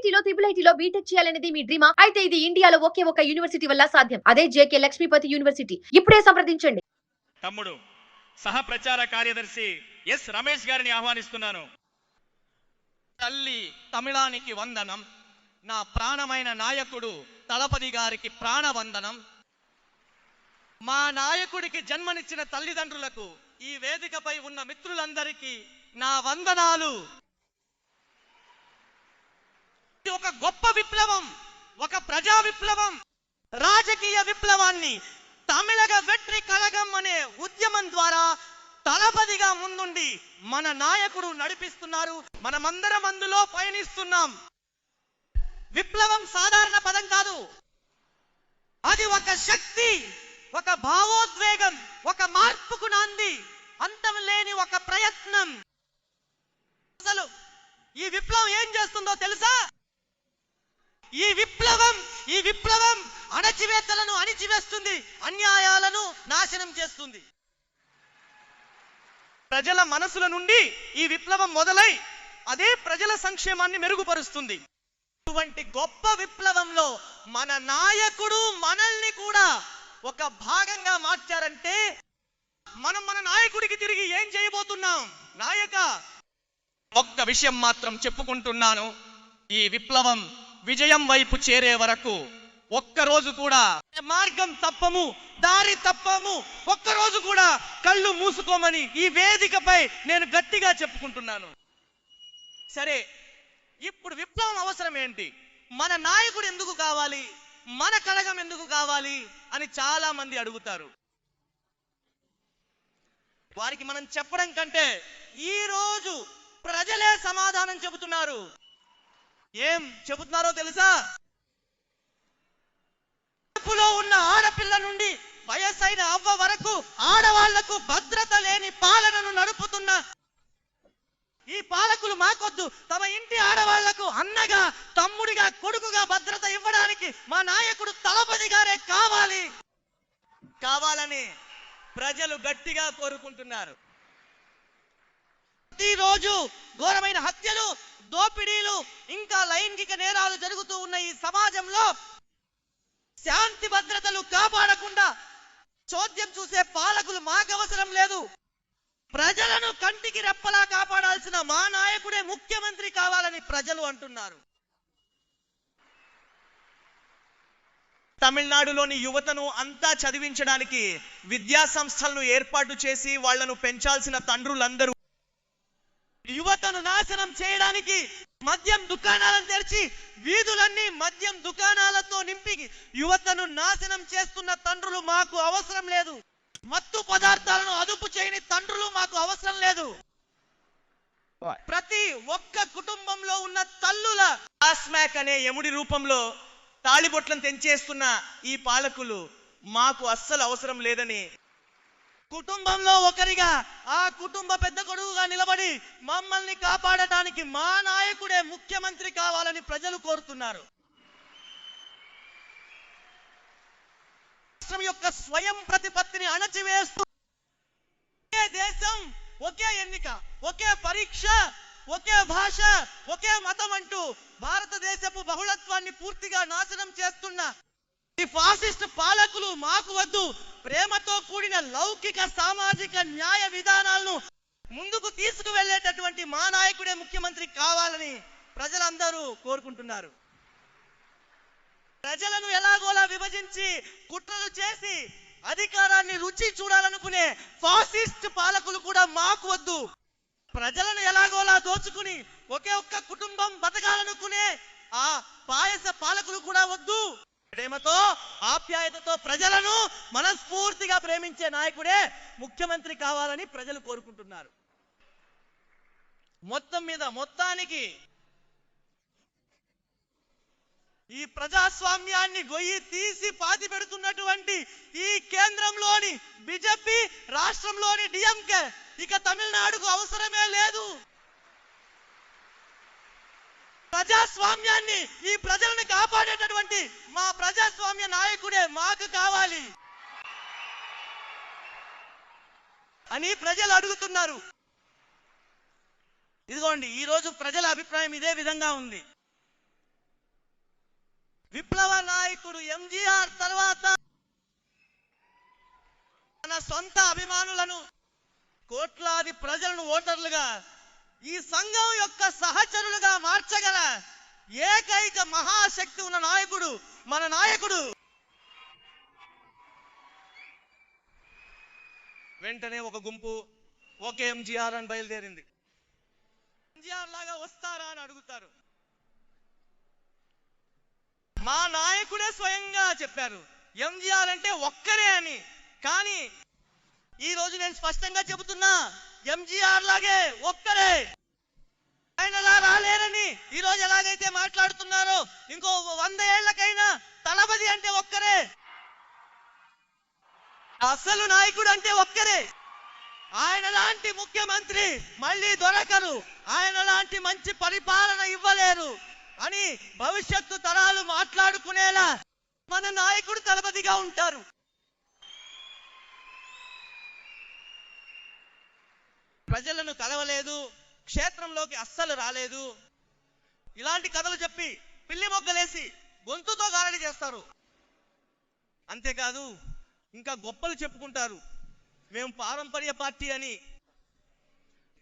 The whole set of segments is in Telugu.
ఐఐటీలో ట్రిపుల్ ఐటీలో బీటెక్ చేయాలనేది మీ డ్రీమా? అయితే ఇది ఇండియాలో ఒకే ఒక యూనివర్సిటీ వల్ల సాధ్యం. అదే జేకే లక్ష్మీపతి యూనివర్సిటీ. ఇప్పుడే సంప్రదించండి. తమ్ముడు సహ ప్రచార కార్యదర్శి ఎస్ రమేష్ గారిని ఆహ్వానిస్తున్నాను. తల్లి తమిళానికి వందనం. నా ప్రాణమైన నాయకుడు తలపతి గారికి ప్రాణవందనం. మా నాయకుడికి జన్మనిచ్చిన తల్లిదండ్రులకు, ఈ వేదికపై ఉన్న మిత్రులందరికీ నా వందనాలు. ఒక గొప్ప విప్లవం, ఒక ప్రజా విప్లవం, రాజకీయ విప్లవాన్ని తమిళగ వెట్రి కళగం అనే ఉద్యమం ద్వారా తలపతిగా ముందుండి మన నాయకుడు నడిపిస్తున్నారు. మనమందరం అందులో పయనిస్తున్నాం. విప్లవం సాధారణ పదం కాదు, అది ఒక శక్తి, ఒక భావోద్వేగం, ఒక మార్పుకు నాంది, అంతం లేని ఒక ప్రయత్నం. అసలు ఈ విప్లవం ఏం చేస్తుందో తెలుసా? ఈ విప్లవం అణచివేతలను అణిచివేస్తుంది, అన్యాయాలను నాశనం చేస్తుంది. ప్రజల మనసుల నుండి ఈ విప్లవం మొదలై అదే ప్రజల సంక్షేమాన్ని మెరుగుపరుస్తుంది. ఇటువంటి గొప్ప విప్లవంలో మన నాయకుడు మనల్ని కూడా ఒక భాగంగా మార్చారంటే మనం మన నాయకుడికి తిరిగి ఏం చేయబోతున్నాం? నాయక, ఒక్క విషయం మాత్రం చెప్పుకుంటున్నాను. ఈ విప్లవం విజయం వైపు చేరే వరకు ఒక్కరోజు కూడా మార్గం తప్పము, దారి తప్పము, ఒక్కరోజు కూడా కళ్ళు మూసుకోమని ఈ వేదికపై నేను గట్టిగా చెప్పుకుంటున్నాను. సరే, ఇప్పుడు విప్లవం అవసరం ఏంటి? మన నాయకుడు ఎందుకు కావాలి, మన కళగం ఎందుకు కావాలి అని చాలా మంది అడుగుతారు. వారికి మనం చెప్పడం కంటే ఈ రోజు ప్రజలే సమాధానం చెబుతున్నారు. ఏం చెబుతున్నారో తెలుసా? కడుపులో ఉన్న ఆడపిల్ల నుండి వయసైన అవ్వ వరకు ఆడవాళ్లకు భద్రత లేని పాలనను నడుపుతున్న ఈ పాలకులు మాకొద్దు. తమ ఇంటి ఆడవాళ్లకు అన్నగా, తమ్ముడిగా, కొడుకుగా భద్రత ఇవ్వడానికి మా నాయకుడు తలపతి గారే కావాలని ప్రజలు గట్టిగా కోరుకుంటున్నారు. ప్రతిరోజు ఘోరమైన హత్యలు, దోపిడీలు, ఇంకా లైంగిక నేరాలు జరుగుతూ ఉన్న ఈ సమాజంలో శాంతి భద్రతలు కాపాడకుండా చోద్యం చూసే పాలకులు మాకు అవసరం లేదు. ప్రజలను కంటికి రెప్పలా కాపాడాల్సిన మా నాయకుడే ముఖ్యమంత్రి కావాలని ప్రజలు అంటున్నారు. తమిళనాడులోని యువతను అంతా చదివించడానికి విద్యా సంస్థలను ఏర్పాటు చేసి వాళ్లను పెంచాల్సిన తండ్రులందరూ యువతను నాశనం చేయడానికి మద్యం దుకాణాలను తెరిచి వీధులన్నీ మద్యం దుకాణాలతో నింపి యువతను నాశనం చేస్తున్న తండ్రులు మాకు అవసరం లేదు. మత్తు పదార్థాలను అదుపు చేయని తండ్రులు మాకు అవసరం లేదు. ప్రతి ఒక్క కుటుంబంలో ఉన్న తల్లుల ఆస్మాక్ అనే యముడి రూపంలో తాళిబొట్లను తెంచేస్తున్న ఈ పాలకులు మాకు అస్సలు అవసరం లేదని, కుటుంబంలో ఒకరిగా ఆ కుటుంబ పెద్ద కొడుకుగా నిలబడి మమ్మల్ని కాపాడటానికి మా నాయకుడే ముఖ్యమంత్రి కావాలని ప్రజలు కోరుతున్నారు. రాష్ట్రం యొక్క స్వయం ప్రతిపత్తిని అణచివేస్తూ ఒకే దేశం, ఒకే ఎన్నిక, ఒకే పరీక్ష, ఒకే భాష, ఒకే మతం అంటూ భారతదేశపు బహుళత్వాన్ని పూర్తిగా నాశనం చేస్తున్న ఈ ఫాసిస్ట్ పాలకులు మాకు వద్దు. ప్రేమతో కూడిన లౌకిక సామాజిక న్యాయ విధానాలను ముందుకు తీసుకువెళ్లేటటువంటి మా నాయకుడే ముఖ్యమంత్రి కావాలని ప్రజలందరూ కోరుకుంటున్నారు. ప్రజలను ఎలాగోలా విభజించి కుట్రలు చేసి అధికారాన్ని రుచి చూడాలనుకునే ఫాసిస్ట్ పాలకులు కూడా మాకు వద్దు. ప్రజలను ఎలాగోలా దోచుకుని ఒకే ఒక్క కుటుంబం బతకాలనుకునే ఆ పాయస పాలకులు కూడా వద్దు. ప్రేమతో, ఆప్యాయతతో ప్రజలను మనస్ఫూర్తిగా ప్రేమించే నాయకుడే ముఖ్యమంత్రి కావాలని ప్రజలు కోరుకుంటున్నారు. మొత్తానికి ఈ ప్రజాస్వామ్యాన్ని గొయ్యి తీసి పాతి పెడుతున్నటువంటి ఈ కేంద్రంలోని బీజేపీ, రాష్ట్రంలోని డిఎంకే ఇక తమిళనాడుకు అవసరమే లేదు. ప్రజాస్వామ్యాన్ని, ఈ ప్రజలను కాపాడేటటువంటి మా ప్రజాస్వామ్య నాయకుడే మాకు కావాలి అని ప్రజలు అడుగుతున్నారు. ఇదిగోండి, ఈ రోజు ప్రజల అభిప్రాయం ఇదే విధంగా ఉంది. నాయకుడు ఎంజీఆర్ తర్వాత తన సొంత అభిమానులను, కోట్లాది ప్రజలను ఓటర్లుగా, ఈ సంఘం యొక్క సహచరులుగా మార్చగల ఏకైక మహాశక్తి ఉన్న నాయకుడు మన నాయకుడు. వెంటనే ఒక గుంపు ఓకే ఎంజీఆర్ అని బయలుదేరింది. ఎంజీఆర్ లాగా వస్తారా అని అడుగుతారు. మా నాయకుడే స్వయంగా చెప్పారు ఎంజీఆర్ అంటే ఒక్కరే అని. కానీ ఈ రోజు నేను స్పష్టంగా చెబుతున్నా, ఎంజీఆర్ లాగే ఒక్కరే, ఆయనలా రాలేరని. ఈ రోజు ఎలాగైతే మాట్లాడుతున్నారో ఇంకో 100 ఏళ్లకైనా తలపతి అంటే ఒక్కరే, అసలు నాయకుడు అంటే ఒక్కరే. ఆయన లాంటి ముఖ్యమంత్రి మళ్ళీ దొరకరు, ఆయన లాంటి మంచి పరిపాలన ఇవ్వలేరు అని భవిష్యత్తు తరాలు మాట్లాడుకునేలా మన నాయకుడు తలపతిగా ఉంటారు. ప్రజలను కలవలేదు, క్షేత్రంలోకి అస్సలు రాలేదు, ఇలాంటి కథలు చెప్పి పిల్లి మొగ్గలేసి గొంతుతో గారడి చేస్తారు. అంతేకాదు ఇంకా గొప్పలు చెప్పుకుంటారు, మేము పారంపర్య పార్టీ అని.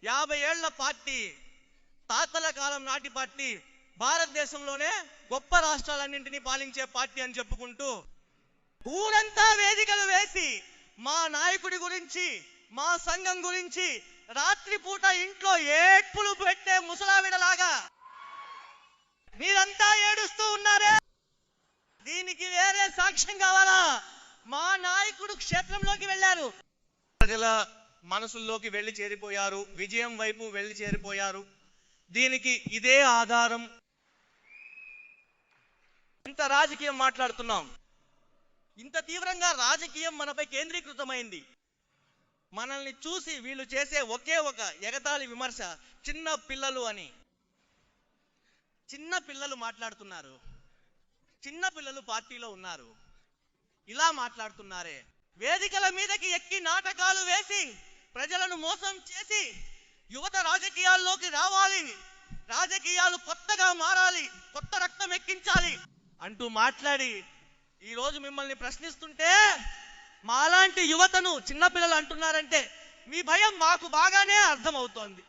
50 ఏళ్ల పార్టీ, తాతల కాలం నాటి పార్టీ, భారతదేశంలోనే గొప్ప రాష్ట్రాలన్నింటినీ పాలించే పార్టీ అని చెప్పుకుంటూ ఊరంతా వేదికలు వేసి మా నాయకుడి గురించి, మా సంఘం గురించి రాత్రిపూట ఇంట్లో ఏడ్పులు పెట్టే ముసలావిడలాగా మీరంతా ఏడుస్తూ ఉన్నారే, దీనికి వేరే సాక్ష్యం కావాలా? మా నాయకుడు క్షేత్రంలోకి వెళ్ళారు, ప్రజల మనసుల్లోకి వెళ్ళి చేరిపోయారు, విజయం వైపు వెళ్ళి చేరిపోయారు. దీనికి ఇదే ఆధారం. ఇంత రాజకీయం మాట్లాడుతున్నాం, ఇంత తీవ్రంగా రాజకీయం మనపై కేంద్రీకృతమైంది. మనల్ని చూసి వీళ్ళు చేసే ఒకే ఒక ఎగతాళి విమర్శ, చిన్న పిల్లలు అని. చిన్న పిల్లలు మాట్లాడుతున్నారు, చిన్న పిల్లలు పార్టీలో ఉన్నారు, ఇలా మాట్లాడుతున్నారే. వేదికల మీదకి ఎక్కి నాటకాలు వేసి ప్రజలను మోసం చేసి యువత రాజకీయాల్లోకి రావాలి, రాజకీయాలు కొత్తగా మారాలి, కొత్త రక్తం ఎక్కించాలి అంటూ మాట్లాడి ఈరోజు మిమ్మల్ని ప్రశ్నిస్తుంటే, మాలాంటి యువతను చిన్నపిల్లలు అంటున్నారంటే మీ భయం మాకు బాగానే అర్థమవుతోంది,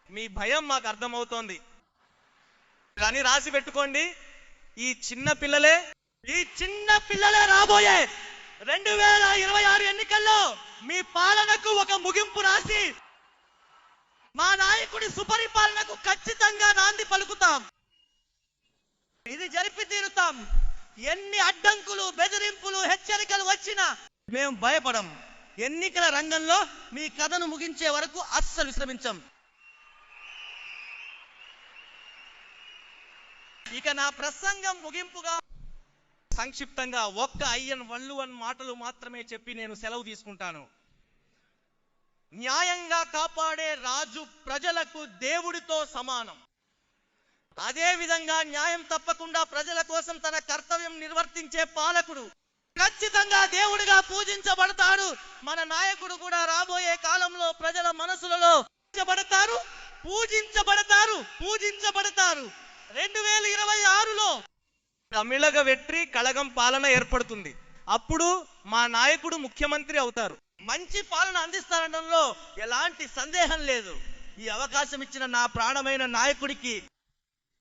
మీ భయం మాకు అర్థమవుతోంది. కానీ రాసి పెట్టుకోండి, ఈ చిన్న పిల్లలే రాబోయే 2026 ఎన్నికల్లో మీ పాలనకు ఒక ముగింపు రాసి మా నాయకుడి సుపరిపాలనకు ఖచ్చితంగా నాంది పలుకుతాం. ఇది జరిపి తీరుతాం. ఎన్ని అడ్డంకులు, బెదిరింపులు, హెచ్చరికలు వచ్చినా మేము భయపడం. ఎన్నికల రంగంలో మీ కథను ముగించే వరకు అస్సలు విశ్రమించం. ఇక నా ప్రసంగం ముగింపుగా సంక్షిప్తంగా ఒక్క అయ్యన్ వల్లువన్ మాటలు మాత్రమే చెప్పి నేను సెలవు తీసుకుంటాను. న్యాయంగా కాపాడే రాజు ప్రజలకు దేవుడితో సమానం. అదే విధంగా న్యాయం తప్పకుండా ప్రజల కోసం తన కర్తవ్యం నిర్వర్తించే పాలకుడు ఖచ్చితంగా దేవుడిగా పూజించబడతాడు. మన నాయకుడు కూడా రాబోయే కాలంలో ప్రజల మనసులలో పూజించబడతారు. 2026లో తమిళగ వెట్రి కళగం పాలన ఏర్పడుతుంది. అప్పుడు మా నాయకుడు ముఖ్యమంత్రి అవుతారు. మంచి పాలన అందిస్తారనడంలో ఎలాంటి సందేహం లేదు. ఈ అవకాశం ఇచ్చిన నా ప్రాణమైన నాయకుడికి,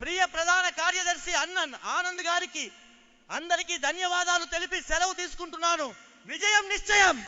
ప్రియ ప్రధాన కార్యదర్శి అన్నన్ ఆనంద్ గారికి అందరికీ ధన్యవాదాలు తెలిపి సెలవు తీసుకుంటున్నాను. విజయం నిశ్చయం.